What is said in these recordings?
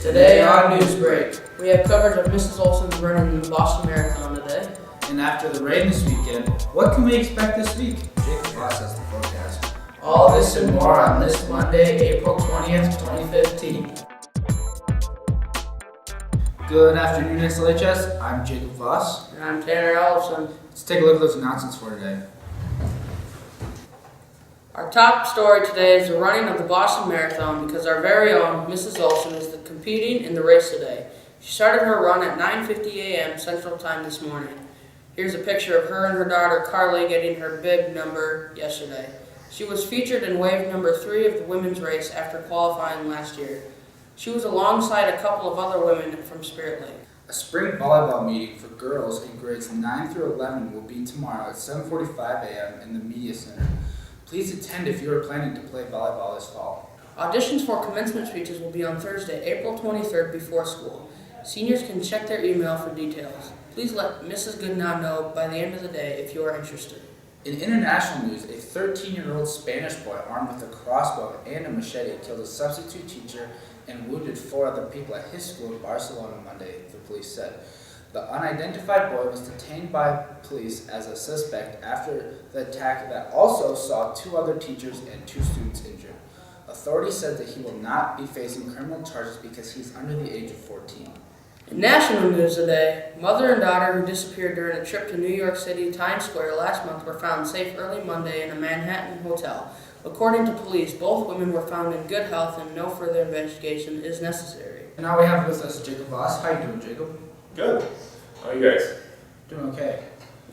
Today on Newsbreak, we have coverage of Mrs. Olson's running the Boston Marathon today. And after the rain this weekend, what can we expect this week? Jake Voss has the forecast. All this and more on this Monday, April 20th, 2015. Good afternoon, SLHS. I'm Jacob Voss. And I'm Tanner Ellison. Let's take a look at those announcements for today. Our top story today is the running of the Boston Marathon because our very own Mrs. Olson is competing in the race today. She started her run at 9:50 a.m. Central Time this morning. Here's a picture of her and her daughter Carly getting her bib number yesterday. She was featured in wave number 3 of the women's race after qualifying last year. She was alongside a couple of other women from Spirit Lake. A spring volleyball meeting for girls in grades 9 through 11 will be tomorrow at 7:45 a.m. in the Media Center. Please attend if you are planning to play volleyball this fall. Auditions for commencement speeches will be on Thursday, April 23rd before school. Seniors can check their email for details. Please let Mrs. Goodnow know by the end of the day if you are interested. In international news, a 13-year-old Spanish boy armed with a crossbow and a machete killed a substitute teacher and wounded 4 other people at his school in Barcelona Monday, the police said. The unidentified boy was detained by police as a suspect after the attack that also saw 2 other teachers and 2 students injured. Authorities said that he will not be facing criminal charges because he is under the age of 14. In national news today, mother and daughter who disappeared during a trip to New York City Times Square last month were found safe early Monday in a Manhattan hotel. According to police, both women were found in good health and no further investigation is necessary. And now we have with us Jacob Voss. How you doing, Jacob? Good. How are you guys? Doing okay.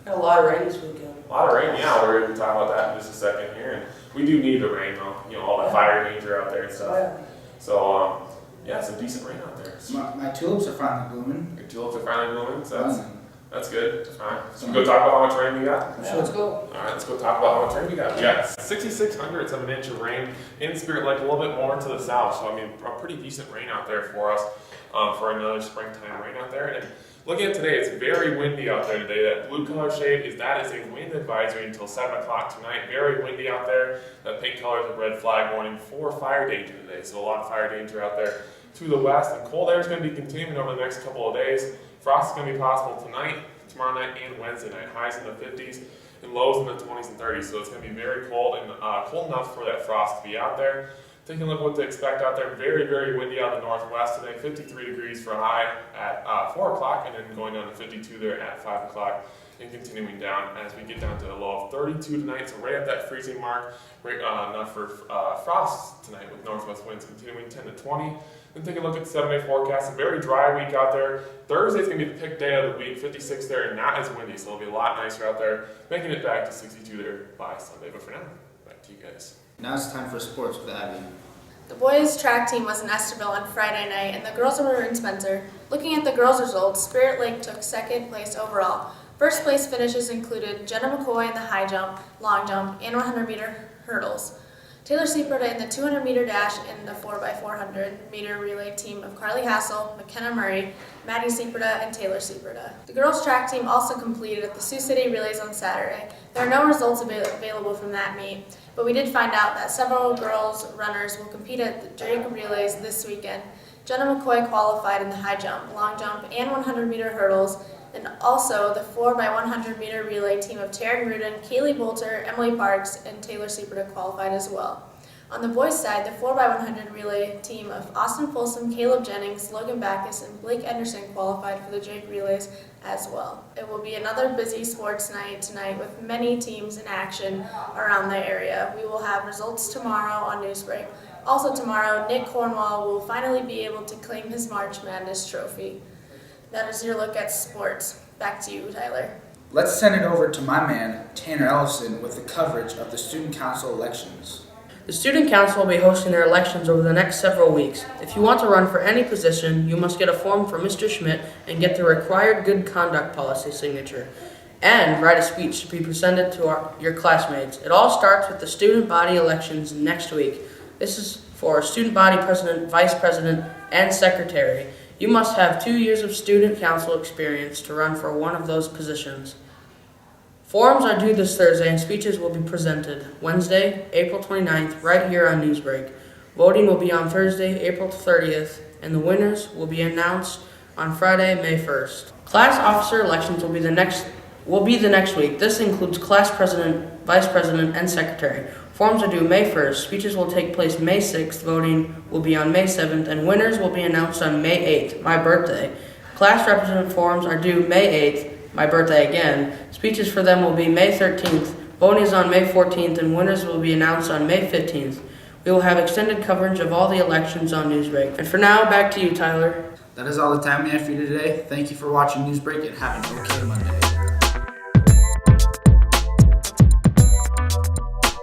Had a lot of rain this weekend. A lot of rain, yeah. We're going to talk about that in just a second here. And we do need the rain, though. You know, all the fire danger out there and stuff. So, yeah, some decent rain out there. So My tulips are finally blooming. your tulips are finally blooming, so that's good. All right. So we go talk about how much rain we got? Yeah, let's go. All right, let's go talk about how much rain we got. We got 6/600ths of an inch of rain in Spirit Lake, a little bit more to the south. So, I mean, a pretty decent rain out there for us for another springtime rain out there. And looking at today, it's very windy out there today. That blue color shade is a wind advisory until 7 o'clock tonight. Very windy out there. That pink color is a red flag warning for fire danger today. So a lot of fire danger out there to the west. And cold air is going to be continuing over the next couple of days. Frost is going to be possible tonight, tomorrow night, and Wednesday night. Highs in the 50s and lows in the 20s and 30s. So it's going to be very cold and cold enough for that frost to be out there. Taking a look at what to expect out there. Very, very windy out in the northwest today. 53 degrees for a high at 4 o'clock, and then going down to 52 there at 5 o'clock, and continuing down as we get down to a low of 32 tonight. So right at that freezing mark. Right enough for frost tonight with northwest winds continuing 10 to 20. Then take a look at the 7-day forecast. A very dry week out there. Thursday's going to be the pick day of the week. 56 there and not as windy, so it'll be a lot nicer out there. Making it back to 62 there by Sunday. But for now, back to you guys. Now it's time for sports with Abby. The boys' track team was in Esterville on Friday night, and the girls were in Spencer. Looking at the girls' results, Spirit Lake took 2nd place overall. First place finishes included Jenna McCoy in the high jump, long jump, and 100-meter hurdles. Taylor Seaperda in the 200-meter dash and the 4x400-meter relay team of Carly Hassel, McKenna Murray, Maddie Seaperda, and Taylor Seaperda. The girls' track team also competed at the Sioux City Relays on Saturday. There are no results available from that meet, but we did find out that several girls runners will compete at the Drake Relays this weekend. Jenna McCoy qualified in the high jump, long jump, and 100-meter hurdles, and also the 4x100-meter relay team of Taryn Rudin, Kaylee Bolter, Emily Parks, and Taylor Seaperda qualified as well. On the boys' side, the 4x100 relay team of Austin Folsom, Caleb Jennings, Logan Backus, and Blake Anderson qualified for the Drake Relays as well. It will be another busy sports night tonight with many teams in action around the area. We will have results tomorrow on Newsbreak. Also tomorrow, Nick Cornwall will finally be able to claim his March Madness trophy. That is your look at sports. Back to you, Tyler. Let's send it over to my man, Tanner Ellison, with the coverage of the Student Council elections. The Student Council will be hosting their elections over the next several weeks. If you want to run for any position, you must get a form from Mr. Schmidt and get the required good conduct policy signature, and write a speech to be presented to your classmates. It all starts with the student body elections next week. This is for student body president, vice president, and secretary. You must have 2 years of student council experience to run for one of those positions. Forms are due this Thursday and speeches will be presented Wednesday, April 29th, right here on Newsbreak. Voting will be on Thursday, April 30th and the winners will be announced on Friday, May 1st. Class officer elections will be the next week. This includes class president, vice president, and secretary. Forms are due May 1st. Speeches will take place May 6th. Voting will be on May 7th, and winners will be announced on May 8th, my birthday. Class representative forms are due May 8th, my birthday again. Speeches for them will be May 13th. Voting is on May 14th, and winners will be announced on May 15th. We will have extended coverage of all the elections on Newsbreak. And for now, back to you, Tyler. That is all the time we have for you today. Thank you for watching Newsbreak and have an okay Monday.